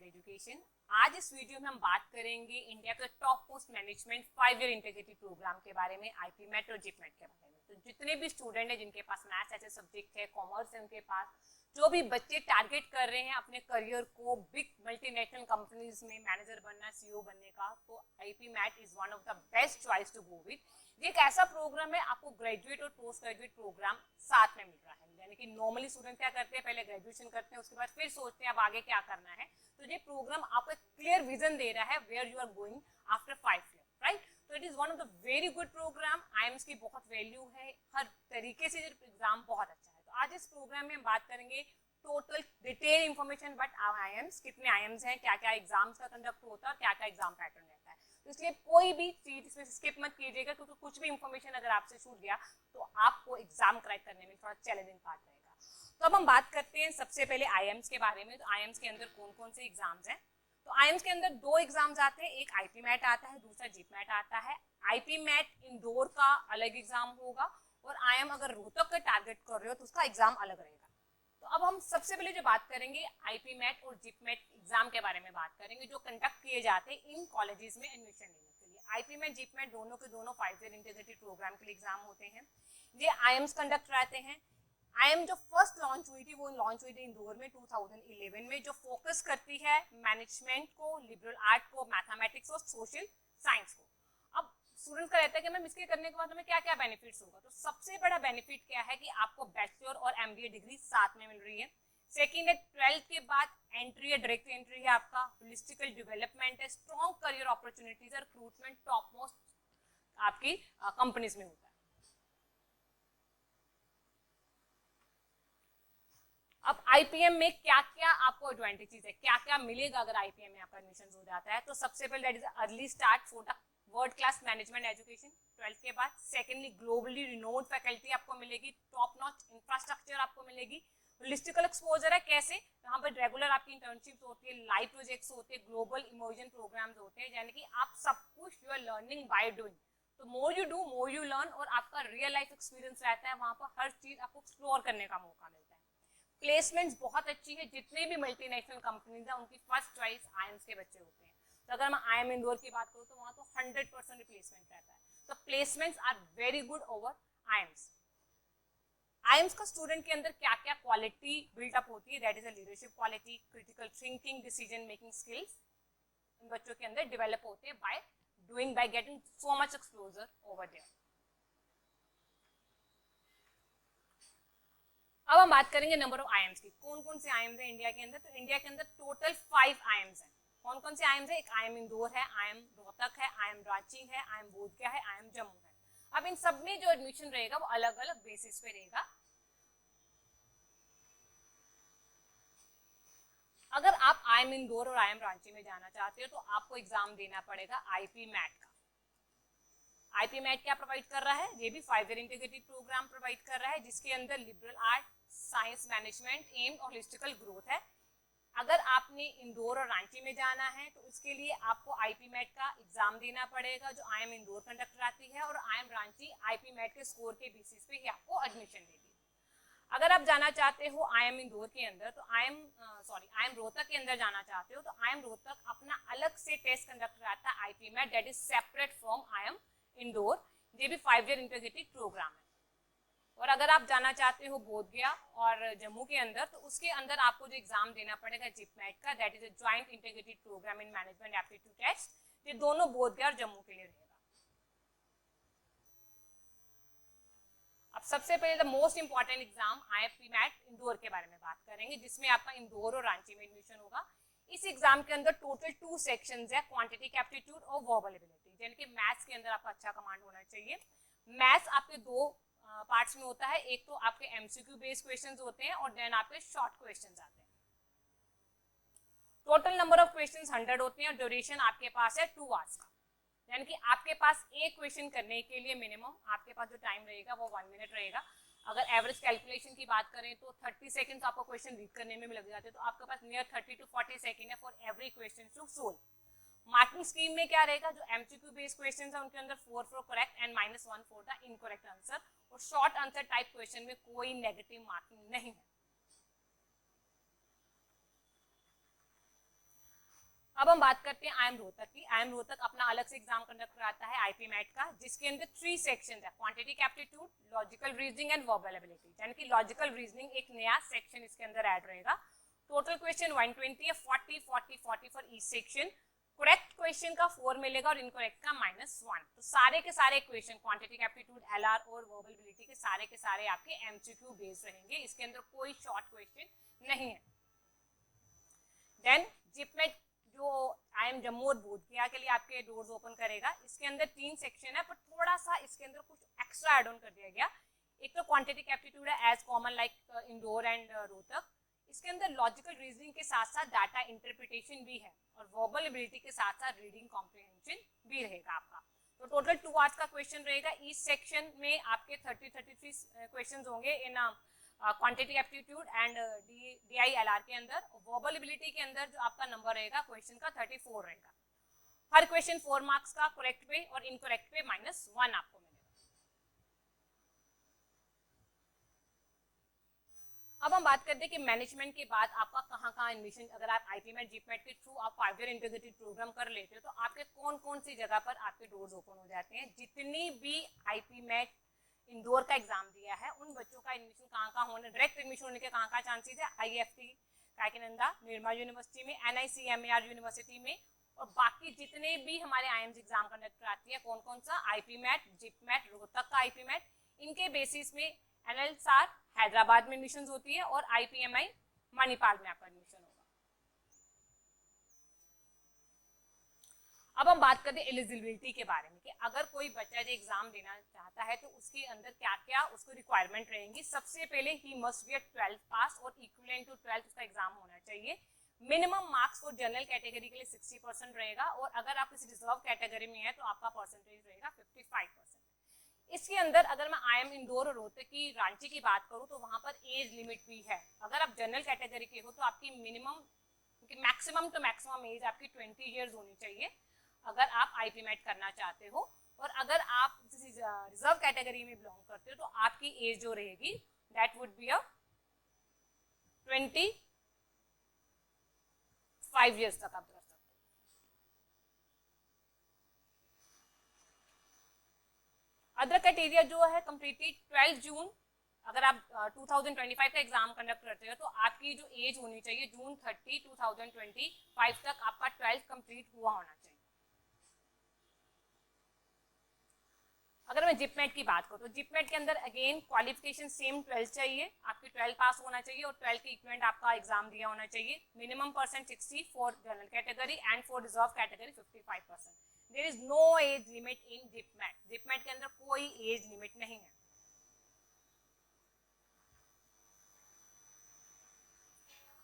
Higher education. आज इस video में हम बात करेंगे इंडिया के top most management 5 year integrated program के बारे में, आईपी मैट और जिप मैट के बारे में। तो जितने भी स्टूडेंट हैं जिनके पास मैथ्स ऐसे सब्जेक्ट है, कॉमर्स है, उनके पास जो भी बच्चे टारगेट कर रहे हैं अपने करियर को बिग मल्टीनेशनल कंपनीज में मैनेजर बनना, सीईओ बनने का, तो IPMAT is one of the best choice to go with. ये एक ऐसा प्रोग्राम है, आपको ग्रेजुएट और पोस्ट ग्रेजुएट प्रोग्राम साथ में मिल रहा है। यानी कि नॉर्मली स्टूडेंट क्या करते हैं, पहले ग्रेजुएशन करते हैं, उसके बाद फिर सोचते हैं अब आगे क्या करना है। तो ये प्रोग्राम आपको एक क्लियर विजन दे रहा है where you are going after 5 year, right. तो it is one of the very good program. IIMs की बहुत वैल्यू है, हर तरीके से एग्जाम बहुत अच्छा है। तो आज इस प्रोग्राम में हम बात करेंगे total detail information but IIMs, कितने आईएम्स हैं, क्या क्या एग्जाम्स का कंडक्ट होता है और क्या क्या एग्जाम पैटर्न रहता है। तो इसलिए कोई भी चीज इसमें स्किप मत कीजिएगा, क्योंकि कुछ भी इंफॉर्मेशन अगर आपसे छूट गया तो आपको एग्जाम क्रैक करने में थोड़ा चैलेंजिंग पार्ट रहेगा। तो अब हम बात करते हैं सबसे पहले आईएम्स के बारे में। तो आईएम्स के अंदर कौन कौन से एग्जाम्स हैं? तो आईएम्स के अंदर 2 एग्जाम्स आते हैं, एक आईपी मैट आता है, दूसरा जिप मैट आता है। आईपी मैट इंदौर का अलग एग्जाम होगा और आईएम अगर रोहतक का टारगेट कर रहे हो तो उसका एग्जाम अलग रहेगा। तो अब हम सबसे पहले जो बात करेंगे आईपी मैट और जिप मैट एग्जाम के बारे में बात करेंगे, जो कंडक्ट किए जाते हैं इन कॉलेजेस में एडमिशन लेने के लिए। आईपी मैट, जिप मैट दोनों के दोनों 5 ईयर इंटीग्रेटेड प्रोग्राम के लिए एग्जाम होते हैं। ये आईएम्स कंडक्ट कराते हैं। आईएम जो फर्स्ट लॉन्च हुई थी वो लॉन्च हुई थी इंदौर में 2011 में, जो फोकस करती है मैनेजमेंट को, लिबरल आर्ट को, मैथमेटिक्स और सोशल साइंस को। अब स्टूडेंट का रहता है कि मैम इसके करने के बाद हमें क्या क्या बेनिफिट्स होगा। तो सबसे बड़ा बेनिफिट क्या है कि आपको बैचलर और एमबीए डिग्री साथ में मिल रही है। सेकेंड है 12th के बाद एंट्री है, डायरेक्ट एंट्री है आपका, होलिस्टिकल डेवलपमेंट है, स्ट्रॉन्ग करियर अपॉर्चुनिटीज और रिक्रूटमेंट टॉप मोस्ट आपकी कंपनीज में होता है। अब आईपीएम में क्या क्या आपको एडवांटेजेस है, क्या क्या मिलेगा अगर आईपीएम में आपका एडमिशन हो जाता है। तो सबसे पहले that is early start for the world class management education 12th के बाद। सेकेंडली ग्लोबली रिनोन्ड फैकल्टी आपको मिलेगी, टॉप नॉच इंफ्रास्ट्रक्चर आपको मिलेगी, होलिस्टिकल एक्सपोजर है। कैसे? यहाँ पर रेगुलर आपकी इंटर्नशिप होती है, लाइव प्रोजेक्ट्स होते हैं, ग्लोबल इमर्जन प्रोग्राम्स होते हैं, यानी कि आप सब कुछ you are learning by doing. तो more you do more you learn, और आपका रियल लाइफ एक्सपीरियंस रहता है, वहां पर हर चीज आपको एक्सप्लोर करने का मौका मिलता है। प्लेसमेंट्स बहुत अच्छी है, जितने भी मल्टीनेशनल कंपनीज हैं उनकी फर्स्ट चॉइस आईएम्स के बच्चे होते हैं। तो अगर मैं आईएम इंदौर की बात करूँ तो वहां तो 100% रिप्लेसमेंट रहता है। तो placements are very good over IIMs. IIMs का स्टूडेंट के अंदर क्या क्या क्वालिटी बिल्डअप होती है, that is a leadership quality, critical thinking, decision making skills इन बच्चों के अंदर डेवलप होते हैं by doing, by getting so much exposure over there. अब हम बात करेंगे नंबर ऑफ आईएम्स की। कौन कौन से आईएम्स है इंडिया के अंदर? तो इंडिया के अंदर टोटल 5 आईएम्स हैं। कौन कौन से आईएम्स है? एक आईएम इंदौर है, आईएम रोहतक है, आईएम रांची है, आईएम बोधगया है, आईएम जम्मू है। अब इन सब में जो एडमिशन रहेगा वो अलग अलग बेसिस पे रहेगा। अगर आप आईएम इंदौर और आईएम रांची में जाना चाहते हो तो आपको एग्जाम देना पड़ेगा आईपी मैट का। आईपी मैट क्या प्रोवाइड कर रहा है? ये भी 5 ईयर इंटीग्रेटेड प्रोग्राम प्रोवाइड कर रहा है, जिसके अंदर liberal art, science, management, M और होलिस्टिकल ग्रोथ है। अगर आपने इंदौर और रांची में जाना है तो उसके लिए आपको आईपी मैट का एग्जाम देना पड़ेगा, जो आईएम इंदौर कंडक्ट कराती है, और आईएम रांची आईपी मैट के स्कोर के बेसिस पे ही आपको एडमिशन देगी। अगर आप जाना चाहते हो आईएम इंदौर के अंदर तो आईएम रोहतक के अंदर जाना चाहते हो तो आईएम रोहतक अपना अलग से टेस्ट कंडक्ट कराता है IPMAT, that is separate from IIM Indore. ये भी 5 ईयर इंटीग्रेटेड प्रोग्राम है। और अगर आप जाना चाहते हो बोधगया और जम्मू के अंदर तो उसके अंदर आपको जो एग्जाम देना पड़ेगा जिप मैट का, that is a joint integrated program in management aptitude test. ये दोनों बोधगया और जम्मू के लिए रहेगा। अब सबसे पहले the most important exam IPMAT Indore के बारे में बात करेंगे, जिसमें आपका इंदौर और रांची में एडमिशन होगा। इस एग्जाम के अंदर टोटल 2 सेक्शंस है, क्वांटिटी एप्टीट्यूड और वर्बल एबिलिटी। यानी कि मैथ्स के अंदर आपका अच्छा कमांड होना चाहिए। मैथ्स आपके 2 पार्ट्स में होता है, एक तो आपके एमसीक्यू बेस्ड क्वेश्चंस होते हैं और देन आपके शॉर्ट क्वेश्चंस आते हैं। टोटल नंबर ऑफ क्वेश्चंस 100 होते हैं और ड्यूरेशन आपके पास है 2 आवर्स का। यानी कि आपके पास एक क्वेश्चन करने के लिए मिनिमम आपके पास जो टाइम रहेगा वो 1 मिनट रहेगा। अगर एवरेज कैलकुलेशन की बात करें तो 30 सेकंड्स आपको क्वेश्चन रीड करने में भी लग जाते हैं, तो आपके पास नियर 30 to 40 सेकंड है for every question to solve. Marking scheme में क्या रहेगा? जो एमसीक्यू बेस्ड क्वेश्चंस हैं उनके अंदर 4 for correct and -1 for the incorrect answer, और शॉर्ट आंसर टाइप क्वेश्चन में कोई नेगेटिव मार्किंग नहीं है। अब हम बात करते हैं आईएम रोहतक की। आईएम रोहतक अपना अलग से एग्जाम कंडक्ट कराता है आईपी मैट का, जिसके अंदर 3 सेक्शन है, quantity aptitude, logical reasoning and verbal ability, यानी कि लॉजिकल रीजनिंग एक नया सेक्शन इसके अंदर ऐड रहेगा। टोटल क्वेश्चन 120 है, 40 40 40 for each section. Correct question का 4 मिलेगा और इनकरेक्ट का -1। तो सारे के सारे क्वेश्चन क्वांटिटी एप्टीट्यूड, एलआर और वर्बल एबिलिटी के सारे आपके एमसीक्यू बेस्ड रहेंगे, इसके अंदर कोई शॉर्ट क्वेश्चन नहीं है। देन जिपमेट जो आईएम जम्मू और बोधगया के लिए आपके डोर्स ओपन करेगा, इसके अंदर 3 सेक्शन है, पर थोड़ा सा इसके अंदर कुछ एक्स्ट्रा एड ऑन कर दिया गया। एक तो क्वांटिटी एप्टीट्यूड है as common like Indore and Rohtak, इसके अंदर लॉजिकल रीजनिंग के साथ साथ डाटा इंटरप्रिटेशन भी है और वर्बल एबिलिटी के साथ साथ रीडिंग कॉम्प्रिहेंशन भी रहेगा आपका। तो टोटल 2 आवर्स का क्वेश्चन रहेगा। इस सेक्शन में आपके 33 क्वेश्चंस होंगे in quantity aptitude and DILR के अंदर। वर्बल एबिलिटी के अंदर जो आपका नंबर रहेगा क्वेश्चन का 34 रहेगा। हर क्वेश्चन 4 मार्क्स का, करेक्ट पे और इनकरेक्ट पे -1 आपको मिलेगा। अब हम बात करते हैं कि मैनेजमेंट के बाद आपका कहाँ एडमिशन, अगर आप आईपीमेट जीपमेट के थ्रू आप 5 ईयर इंटीग्रेटेड प्रोग्राम कर लेते हो तो आपके कौन सी जगह पर आपके डोर्स ओपन हो जाते हैं। जितनी भी आईपीमेट इंदौर का एग्जाम दिया है उन बच्चों का एडमिशन कहाँ होने, डायरेक्ट एडमिशन होने के कहाँ चांसेस है, IFT काकीनंदा निर्मल यूनिवर्सिटी में, NICMAR यूनिवर्सिटी में, और बाकी जितने भी हमारे IIMS एग्जाम कंडक्ट कराती है कौन सा, आईपीमेट, जिपमेट, रोहतक का आईपीमेट, इनके बेसिस में NLSAR हैदराबाद में एडमिशन होती है और IPMI मणिपाल में आपका एडमिशन होगा। अब हम बात करते हैं एलिजिबिलिटी के बारे में कि अगर कोई बच्चा जो एग्जाम देना चाहता है तो उसके अंदर क्या क्या उसको रिक्वायरमेंट रहेंगी। सबसे पहले ही मस्ट बी 12th पास और इक्विवेलेंट टू 12th उसका एग्जाम होना चाहिए। Minimum marks for general category के लिए 60% रहेगा और अगर आप किसी रिजर्व कैटेगरी में है तो आपका परसेंटेज रहेगा 55%। इसके अंदर अगर मैं IIM इंदौर और रोहतक की, रांची की बात करूं तो वहां पर एज लिमिट भी है। अगर आप जनरल कैटेगरी के हो तो आपकी मैक्सिमम टू मैक्सिमम एज आपकी 20 ईयर्स होनी चाहिए अगर आप आईपीमेट करना चाहते हो, और अगर आप रिजर्व कैटेगरी में बिलोंग करते हो तो आपकी एज जो रहेगी दैट वुड बी 25 ईयर्स तक आप कर सकते हो। अदर क्राइटेरिया जो है कंप्लीटली 12 जून, अगर आप 2025 का एग्जाम कंडक्ट करते हो तो आपकी जो एज होनी चाहिए जून 30, 2025 तक आपका 12th कंप्लीट हुआ होना चाहिए। अगर मैं जिपमेट की बात करूँ तो जिपमेट के अंदर अगेन क्वालिफिकेशन सेम 12 चाहिए, आपकी 12 पास होना चाहिए और 12 के इक्विवेलेंट आपका एग्जाम दिया होना चाहिए। Minimum percent 60 for general category and for reserve category 55%। There is no age limit in JIPMAT. JIPMAT के अंदर कोई एज लिमिट नहीं है।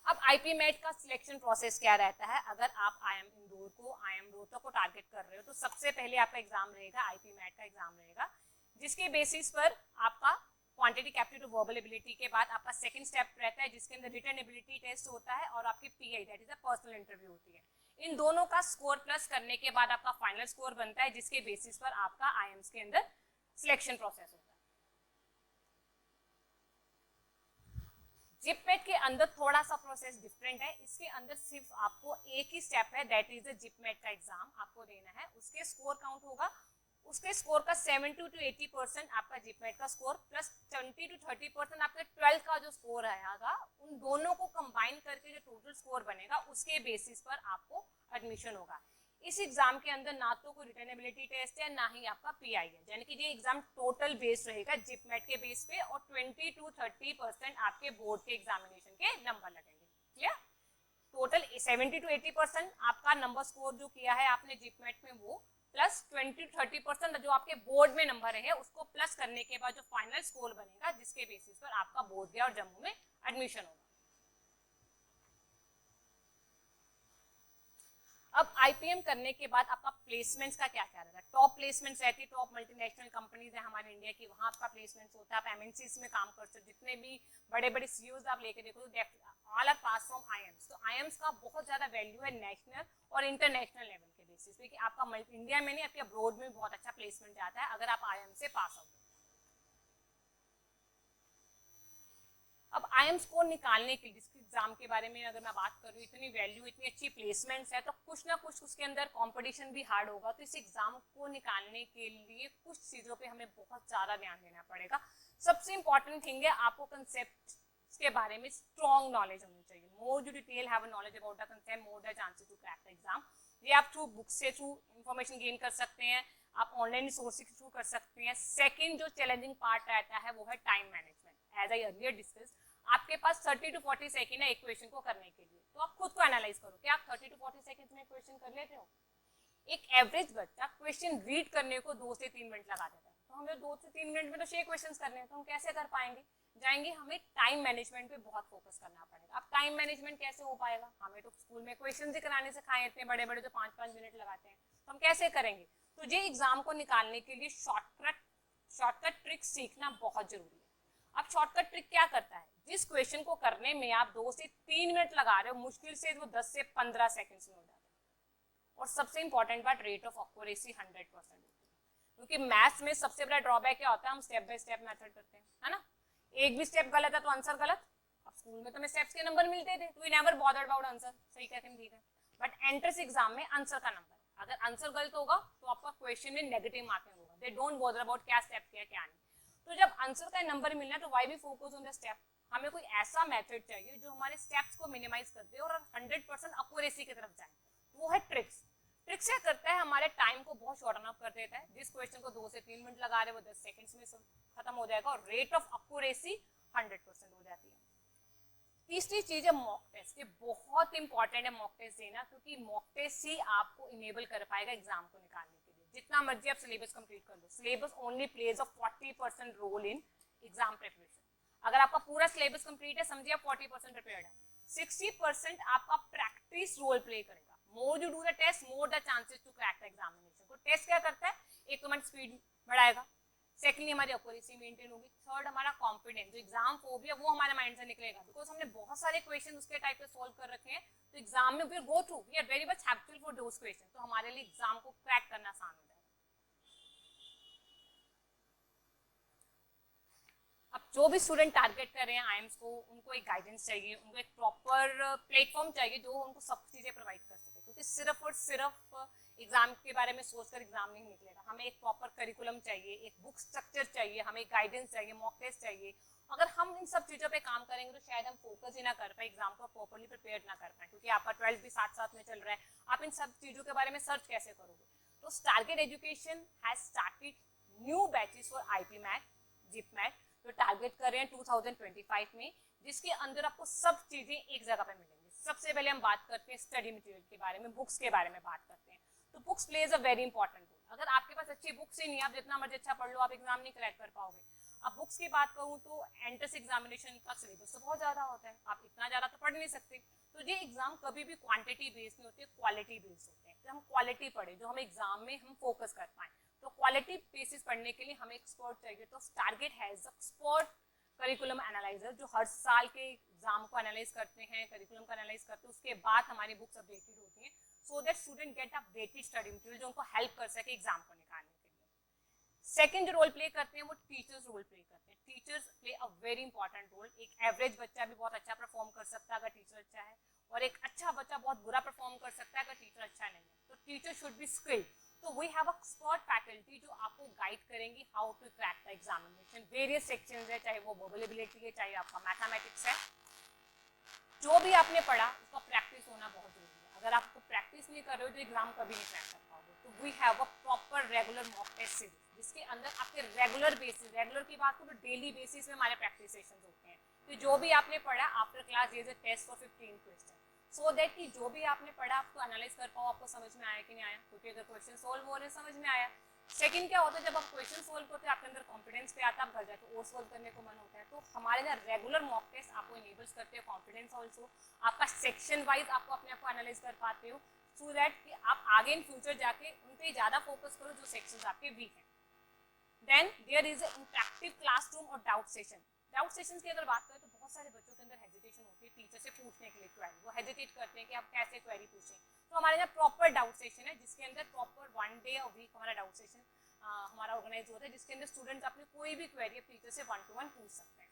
अब आईपीमेट का सिलेक्शन प्रोसेस क्या रहता है। अगर आप IIM इंदौर को, IIM रोहतक को टारगेट कर रहे हो तो सबसे पहले आपका एग्जाम रहेगा आईपीमेट का एग्जाम रहेगा, जिसके बेसिस पर आपका क्वांटिटी एप्टीट्यूड वर्बल एबिलिटी के बाद आपका सेकंड स्टेप रहता है जिसके अंदर रिटन एबिलिटी टेस्ट होता है और आपकी PI that is a personal interview होती है। इन दोनों का स्कोर प्लस करने के बाद आपका फाइनल स्कोर बनता है जिसके बेसिस पर आपका IIMS के अंदर सिलेक्शन प्रोसेस होता है। जिपमेट के अंदर थोड़ा सा प्रोसेस डिफरेंट है। इसके अंदर सिर्फ आपको एक ही स्टेप है दैट इज द जिपमेट का एग्जाम आपको देना है। उसके स्कोर काउंट होगा, उसके स्कोर का 70 to 80% आपका जिपमेट का स्कोर प्लस 20 to 30% आपके 12 का जो स्कोर आएगा, उन दोनों को कंबाइन करके जो टोटल स्कोर बनेगा उसके बेसिस पर आपको एडमिशन होगा। इस एग्जाम के अंदर ना तो कोई रिटन एबिलिटी टेस्ट है ना ही आपका PI है, यानी कि ये एग्जाम टोटल बेस्ड रहेगा जिपमेट के बेस पे और 20 to 30% आपके बोर्ड के एग्जामिनेशन के नंबर लगेंगे। क्लियर? टोटल 70 to 80% आपका नंबर स्कोर जो किया है आपने जिपमेट में वो प्लस 20 to 30% जो आपके बोर्ड में नंबर है उसको प्लस करने के बाद जो फाइनल स्कोर बनेगा जिसके बेसिस पर आपका बोधगया और जम्मू में एडमिशन होगा। अब IPM करने के बाद आपका प्लेसमेंट्स का क्या क्या रहता है। टॉप प्लेसमेंट्स रहती है, टॉप मल्टीनेशनल कंपनीज है हमारे इंडिया की, वहां आपका प्लेसमेंट्स होता है। आप MNCs में काम कर सकते हो। जितने भी बड़े बड़े CEOs आप लेके देखो तो all are pass from IIMS। तो IIMS का बहुत ज्यादा वैल्यू है नेशनल और इंटरनेशनल लेवल के बेसिस पे कि आपका इंडिया में नहीं आपके अब्रॉड में बहुत अच्छा प्लेसमेंट जाता है अगर आप IIMS से पास आउट। अब आईएम स्कोर निकालने के लिए, जिसके एग्जाम के बारे में अगर मैं बात करूँ, इतनी वैल्यू, इतनी अच्छी प्लेसमेंट्स है, तो कुछ ना कुछ उसके अंदर कंपटीशन भी हार्ड होगा। तो इस एग्जाम को निकालने के लिए कुछ चीज़ों पे हमें बहुत ज़्यादा ध्यान देना पड़ेगा। सबसे इंपॉर्टेंट थिंग है, आपको कंसेप्ट के बारे में स्ट्रॉन्ग नॉलेज होनी चाहिए। More you detail have a knowledge about the concept, more the chances to crack the exam. ये आप थ्रू बुक से थ्रू इंफॉर्मेशन गेन कर सकते हैं, आप ऑनलाइन रिसोर्सेज के थ्रू कर सकते हैं। सेकंड जो चैलेंजिंग पार्ट रहता है वो है time management. As I earlier discuss, आपके पास 30 टू 40 सेकंड है एक क्वेश्चन को करने के लिए, तो आप खुद को एनालाइज करो कि आप 30 टू 40 सेकंड में क्वेश्चन कर लेते हो। एक एवरेज बच्चा क्वेश्चन रीड करने को 2 से 3 मिनट लगा देता है, तो हमें 2 से 3 मिनट में तो 6 क्वेश्चंस करने हैं, तो हम कैसे कर पाएंगे? जाएंगे, हमें टाइम मैनेजमेंट पे बहुत फोकस करना पड़ेगा। अब टाइम मैनेजमेंट कैसे हो पाएगा? हमें तो स्कूल में क्वेश्चन ही कराने से खाए इतने बड़े बड़े जो 5-5 मिनट लगाते हैं, तो हम कैसे करेंगे? तो ये एग्जाम को निकालने के लिए शॉर्टकट ट्रिक सीखना बहुत जरूरी है। अब शॉर्टकट ट्रिक क्या करता है? जिस क्वेश्चन को करने में आप 2 से 3 मिनट लगा रहे हो, मुश्किल से वो 10 से 15 सेकंड्स में हो जाता है। और सबसे इंपॉर्टेंट बात, रेट ऑफ एक्यूरेसी 100% होती है, क्योंकि मैथ्स में सबसे बड़ा ड्रॉबैक क्या होता है? हम स्टेप बाय स्टेप मेथड करते हैं, है ना? एक भी स्टेप गलत है तो आंसर गलत। अब स्कूल में तो हमें स्टेप्स के नंबर मिलते थे, तो we never bothered about answer, सही कहते हैं, ठीक है। बट एंट्रेंस एग्जाम में आंसर का नंबर, अगर आंसर गलत होगा तो आपका क्वेश्चन में नेगेटिव मार्किंग होगा। दे डोंट बॉदर अबाउट क्या स्टेप किया क्या नहीं। तो जब आंसर का नंबर मिलना है तो वाई भी फोकस ऑन द स्टेप। हमें कोई ऐसा मेथड चाहिए जो हमारे स्टेप्स को मिनिमाइज कर दे और 100% एक्यूरेसी की तरफ जाए। वो है ट्रिक्स। ट्रिक्स क्या करता है? हमारे टाइम को बहुत शॉर्टन अप कर देता है। जिस क्वेश्चन को 2 से 3 मिनट लगा रहे वो 10 सेकंड्स में खत्म हो जाएगा और रेट ऑफ एक्यूरेसी 100% हो जाती है। तीसरी चीज है मॉक टेस्ट। ये बहुत इंपॉर्टेंट है मॉक टेस्ट देना, क्योंकि मॉक टेस्ट ही आपको इनेबल कर पाएगा एग्जाम को निकालने के लिए। जितना मर्जी आप सिलेबस कंप्लीट कर लो, syllabus only plays a 40% role in exam preparation. अगर आपका पूरा सिलेबस कंप्लीट है, समझिए आप 40% प्रिपेयर्ड है, 60% आपका प्रैक्टिस रोल प्ले करेगा। More you do the test, more the chances to crack the examination. तो टेस्ट क्या करता है? एक तो हमारी स्पीड बढ़ाएगा, सेकेंडली हमारी एक्यूरेसी मेंटेन होगी, थर्ड हमारा कॉन्फिडेंस, जो एग्जाम फोबिया वो हमारे माइंड से निकलेगा, बिकॉज हमने बहुत सारे क्वेश्चन उसके टाइप पे सॉल्व कर रखे हैं। तो एग्जाम में we go through, we are very much happyful for those question, तो हमारे लिए एग्जाम को क्रैक करना आसान हो जाएगा। अब जो भी स्टूडेंट टारगेट कर रहे हैं आईएम्स को, उनको एक गाइडेंस चाहिए, उनको एक प्रॉपर प्लेटफॉर्म चाहिए जो उनको सब चीजें प्रोवाइड कर सके, क्योंकि सिर्फ और सिर्फ एग्जाम के बारे में सोचकर एग्जाम नहीं निकलेगा। हमें एक प्रॉपर करिकुलम चाहिए, एक बुक स्ट्रक्चर चाहिए, हमें गाइडेंस चाहिए, मॉक टेस्ट चाहिए। अगर हम इन सब चीजों पे काम करेंगे तो शायद हम फोकस ही ना कर पाए, एग्जाम को प्रॉपरली प्रिपेयर ना कर पाए, क्योंकि आपका 12th भी साथ साथ में चल रहा है। आप इन सब चीजों के बारे में सर्च कैसे करोगे? तो target education has started new batches for IPMAT, JIPMAT, जो टारगेट कर रहे हैं 2025 में, जिसके अंदर आपको सब चीजें एक जगह पे मिलेंगी। सबसे पहले हम बात करते हैं स्टडी मटेरियल के बारे में, बुक्स के बारे में बात करते हैं। तो books plays a very important role. अगर आपके पास अच्छी बुक्स ही नहीं है, आप जितना मर्जी अच्छा पढ़ लो, आप एग्जाम नहीं क्रैक कर पाओगे। अब बुक्स की बात करूँ तो एंट्रेंस एग्जामिनेशन का सिलेबस तो बहुत ज्यादा होता है, आप इतना ज्यादा तो पढ़ नहीं सकते। तो ये एग्जाम कभी भी क्वांटिटी बेस्ड नहीं होते, क्वालिटी बेस्ड होते हैं। तो हम क्वालिटी पढ़े जो हम एग्जाम में हम फोकस कर पाए। तो क्वालिटी बेसिस पढ़ने के लिए हमें एक्सपर्ट चाहिए। तो target has expert curriculum analyser, जो हर साल के एग्जाम को एनालाइज करते हैं, करिकुलम को एनालाइज करते हैं, उसके बाद हमारी बुक्स अपडेटेड होती हैं, so that student get updated study material जो उनको हेल्प कर सके एग्जाम को निकालने के लिए। सेकंड जो रोल प्ले करते हैं वो टीचर्स रोल प्ले करते हैं। Teachers play a very important role. एक एवरेज बच्चा भी बहुत अच्छा परफॉर्म कर सकता है अगर टीचर अच्छा है, और एक अच्छा बच्चा बहुत बुरा परफॉर्म कर सकता है अगर टीचर अच्छा नहीं है। तो टीचर शुड बी स्किल्ड। तो वी हैव एक्सपर्ट फैकल्टी जो आपको गाइड करेंगी how to crack the examination. Various sections है, चाहे वो वर्बल एबिलिटी है, चाहे आपका मैथमेटिक्स है, जो भी आपने पढ़ा उसका प्रैक्टिस होना बहुत जरूरी है। अगर आपको प्रैक्टिस नहीं कर रहे हो तो एग्जाम कभी नहीं क्रैक कर पाओगे। तो we have a proper regular mock test series, जिसके अंदर आपके रेगुलर बेसिस, रेगुलर की बात करो तो डेली बेसिस में हमारे प्रैक्टिस सेशंस होते हैं। तो जो भी आपने पढ़ा after class there is a test for 15 question, so that कि जो भी आपने पढ़ा आपको एनालाइज कर पाओ, आपको समझ में आया कि नहीं आया, क्योंकि अगर क्वेश्चन सोल्व हो रहे हैं समझ में आया। सेकंड क्या होता है, जब आप क्वेश्चन सोल्व करते हैं आपके अंदर कॉन्फिडेंस पे आता है, आप घर जाकर और सोल्व करने को मन होता है। तो हमारे यहाँ रेगुलर मॉक टेस्ट आपको इनेबल्स करते हैं कॉन्फिडेंस ऑल्सो, आपका सेक्शन वाइज आपको अपने आप को एनालाइज कर पाते हो, सो दैट कि आप आगे इन फ्यूचर जाके उन पे ज़्यादा फोकस करो जो सेक्शंस आपके वीक हैं। Then there is a interactive classroom और डाउट सेशन। डाउट सेशंस की अगर बात करें तो बहुत सारे बच्चों के अंदर हेजिटेशन होती है टीचर से पूछने के लिए क्वेरी, वो हेजिटेट करते हैं कि आप कैसे क्वेरी पूछें। तो हमारे यहाँ प्रॉपर डाउट सेशन है, जिसके अंदर प्रॉपर 1 डे अ वीक हमारा डाउट सेशन हमारा ऑर्गेनाइज होता है, जिसके अंदर स्टूडेंट्स अपनी कोई भी क्वेरी टीचर से 1-to-1 पूछ सकते हैं।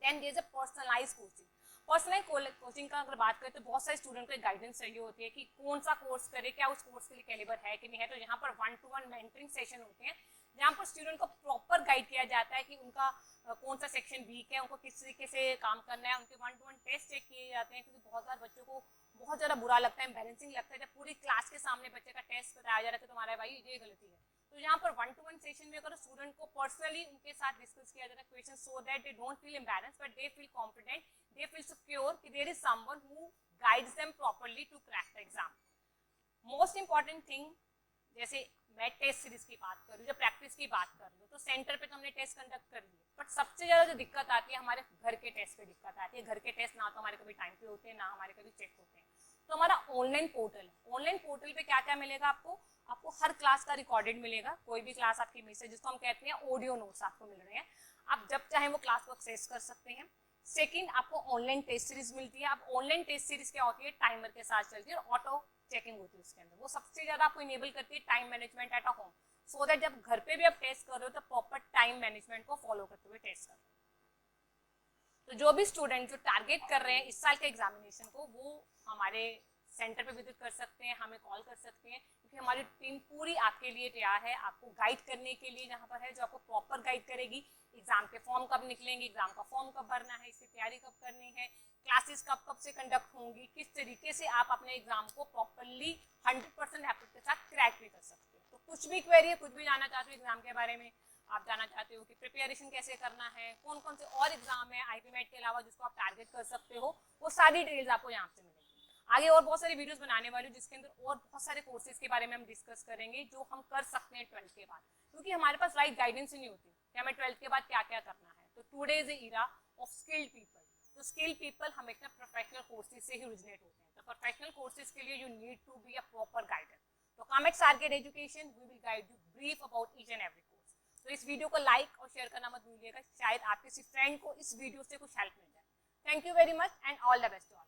Then there is a personalised coaching. Personalise coaching का अगर बात करें तो बहुत सारे स्टूडेंट को एक गाइडेंस चाहिए होती है कि कौन सा कोर्स करे, क्या उस कोर्स के लिए कैलिबर है कि नहीं है। तो यहाँ पर 1-to-1 मेंटरिंग सेशन होते हैं जहाँ पर स्टूडेंट को प्रॉपर गाइड किया जाता है कि उनका कौन सा सेक्शन वीक है, उनको किस तरीके से काम करना है। उनके 1-to-1 टेस्ट चेक किए जाते हैं, क्योंकि बहुत सारे बच्चों को बहुत ज़्यादा बुरा लगता है, एम्बैरेसिंग लगता है जब पूरी क्लास के सामने बच्चे का टेस्ट बताया जा रहा है कि तुम्हारा भाई ये गलती है। तो यहाँ पर 1-to-1 सेशन में अगर स्टूडेंट को पर्सनली उनके साथ डिस्कस किया जाता है question, so that they don't feel embarrassed but they feel confident, they feel secure कि there is someone who guides them properly to crack the exam. Most important thing, जैसे मैं test series की बात कर रही हूँ, जब प्रैक्टिस की बात कर रही हूँ तो सेंटर पे तो हमने टेस्ट कंडक्ट कर लिए, बट सबसे ज़्यादा जो दिक्कत आती है हमारे घर के टेस्ट पे दिक्कत आती है। घर के टेस्ट ना तो हमारे कभी टाइम पे होते हैं, ना हमारे कभी चेक होते हैं। तो हमारा ऑनलाइन पोर्टल है, ऑनलाइन पोर्टल पे क्या क्या मिलेगा आपको, आपको हर क्लास का रिकॉर्डेड मिलेगा, कोई भी क्लास आपकी मिस है जिसको हम कहते हैं ऑडियो नोट्स आपको मिल रहे हैं, आप जब चाहें वो क्लास को एक्सेस कर सकते हैं। सेकंड, आपको ऑनलाइन टेस्ट सीरीज मिलती है। अब ऑनलाइन टेस्ट सीरीज क्या होती है, टाइमर के साथ चलती है और ऑटो चेकिंग होती है उसके अंदर, वो सबसे ज्यादा आपको इनेबल करती है time management at a home, so that जब घर पे भी आप टेस्ट कर रहे हो तो प्रॉपर टाइम मैनेजमेंट को फॉलो करते हुए टेस्ट कर रहे हो। तो जो भी स्टूडेंट जो टारगेट कर रहे हैं इस साल के एग्जामिनेशन को, वो हमारे सेंटर पे विजिट कर सकते हैं, हमें कॉल कर सकते हैं, क्योंकि हमारी टीम पूरी आपके लिए तैयार है आपको गाइड करने के लिए। यहाँ पर है जो आपको प्रॉपर गाइड करेगी, एग्जाम के फॉर्म कब निकलेंगे, एग्जाम का फॉर्म कब भरना है, इसकी तैयारी कब करनी है, क्लासेस कब कब से कंडक्ट होंगी, किस तरीके से आप अपने एग्जाम को प्रॉपरली 100% एफर्ट के साथ क्रैक भी कर सकते हो। तो कुछ भी क्वेरी है, कुछ भी जानना चाहते हो एग्जाम के बारे में, आप जानना चाहते हो कि प्रिपरेशन कैसे करना है, कौन कौन से और एग्जाम है आईपी मेट के अलावा जिसको आप टारगेट कर सकते हो, वो सारी डिटेल्स आपको यहाँ से मिलेगी। आगे और बहुत सारी वीडियोस बनाने वाली हूँ जिसके अंदर और बहुत सारे कोर्सेज के बारे में हम डिस्कस करेंगे जो हम कर सकते हैं 12th के बाद, क्योंकि हमारे पास राइट गाइडेंस ही नहीं होती कि हमें 12th के बाद क्या क्या करना है। तो today is the era of skilled people. तो स्किल्ड पीपल हमेशा प्रोफेशनल कोर्सेज से ही ओरिजिनेट होते हैं। तो प्रोफेशनल कोर्सेज के लिए you need to be a proper guider. तो come at Sarked education, we will guide you brief about each and every course. तो इस वीडियो को लाइक और शेयर करना मत भूलिएगा, शायद आप किसी फ्रेंड को इस वीडियो से कुछ हेल्प मिल जाए। Thank you very much and all the best to all.